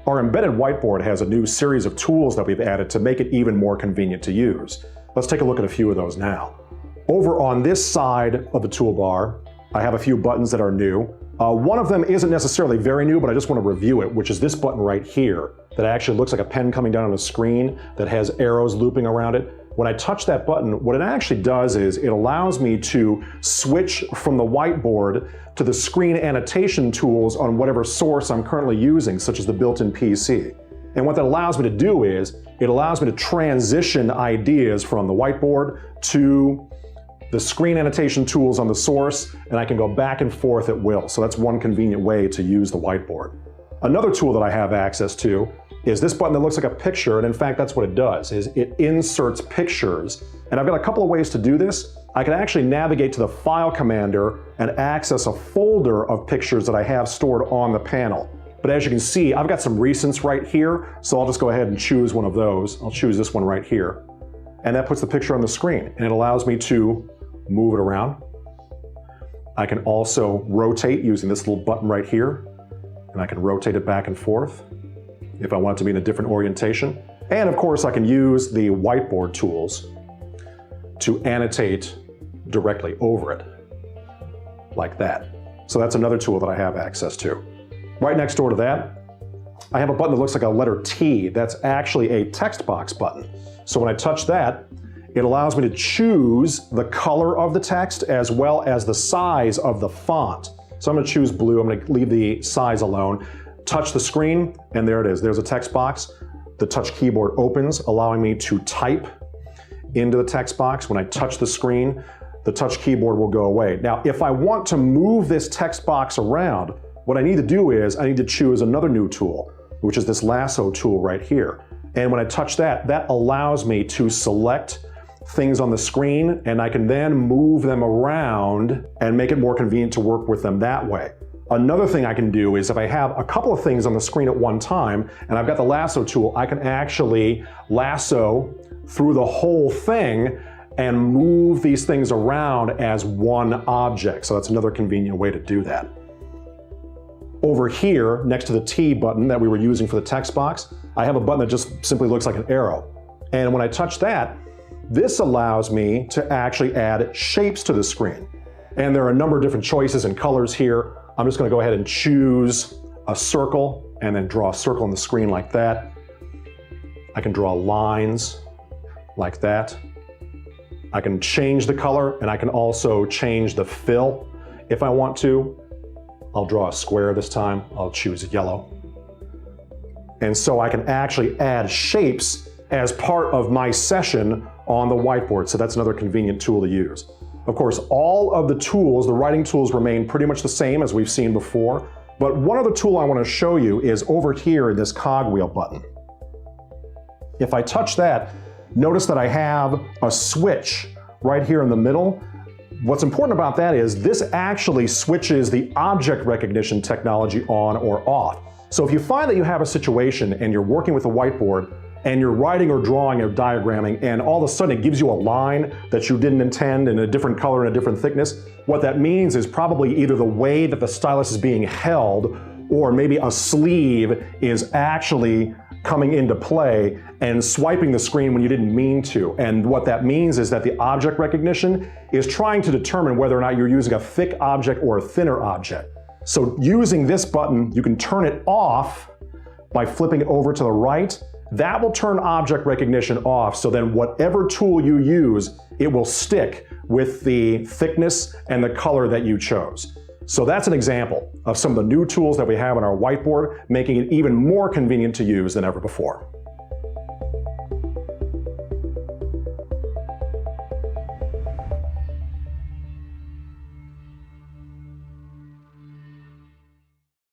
our embedded whiteboard has a new series of tools that we've added to make it even more convenient to use. Let's take a look at a few of those now. Over on this side of the toolbar, I have a few buttons that are new. One of them isn't necessarily very new, but I just want to review it, which is this button right here that actually looks like a pen coming down on a screen that has arrows looping around it. When I touch that button, what it actually does is it allows me to switch from the whiteboard to the screen annotation tools on whatever source I'm currently using, such as the built-in PC. And what that allows me to do is it allows me to transition ideas from the whiteboard to the screen annotation tools on the source, and I can go back and forth at will. So that's one convenient way to use the whiteboard. Another tool that I have access to is this button that looks like a picture, and in fact that's what it does, is it inserts pictures. And I've got a couple of ways to do this. I can actually navigate to the File Commander and access a folder of pictures that I have stored on the panel. But as you can see, I've got some recents right here, so I'll just go ahead and choose one of those. I'll choose this one right here. And that puts the picture on the screen, and it allows me to move it around. I can also rotate using this little button right here, and I can rotate it back and forth if I want it to be in a different orientation. And of course I can use the whiteboard tools to annotate directly over it, like that. So that's another tool that I have access to. Right next door to that, I have a button that looks like a letter T. That's actually a text box button. So when I touch that, it allows me to choose the color of the text as well as the size of the font. So I'm going to choose blue. I'm going to leave the size alone. Touch the screen, and there it is. There's a text box. The touch keyboard opens, allowing me to type into the text box. When I touch the screen, the touch keyboard will go away. Now, if I want to move this text box around, what I need to do is I need to choose another new tool, which is this Lasso Tool right here. And when I touch that, that allows me to select things on the screen, and I can then move them around and make it more convenient to work with them that way. Another thing I can do is if I have a couple of things on the screen at one time and I've got the lasso tool, I can actually lasso through the whole thing and move these things around as one object. So that's another convenient way to do that. Over here, next to the T button that we were using for the text box, I have a button that just simply looks like an arrow. And when I touch that, this allows me to actually add shapes to the screen. And there are a number of different choices and colors here. I'm just going to go ahead and choose a circle and then draw a circle on the screen like that. I can draw lines like that. I can change the color, and I can also change the fill if I want to. I'll draw a square this time. I'll choose yellow. And so I can actually add shapes as part of my session on the whiteboard. So that's another convenient tool to use. Of course, all of the tools, the writing tools, remain pretty much the same as we've seen before. But one other tool I want to show you is over here in this Cog Wheel button. If I touch that, notice that I have a switch right here in the middle. What's important about that is this actually switches the object recognition technology on or off. So if you find that you have a situation and you're working with a whiteboard and you're writing or drawing or diagramming, and all of a sudden it gives you a line that you didn't intend in a different color and a different thickness, what that means is probably either the way that the stylus is being held, or maybe a sleeve is actually coming into play and swiping the screen when you didn't mean to. And what that means is that the object recognition is trying to determine whether or not you're using a thick object or a thinner object. So using this button, you can turn it off by flipping it over to the right. That will turn object recognition off, so then whatever tool you use, it will stick with the thickness and the color that you chose. So that's an example of some of the new tools that we have on our whiteboard, making it even more convenient to use than ever before.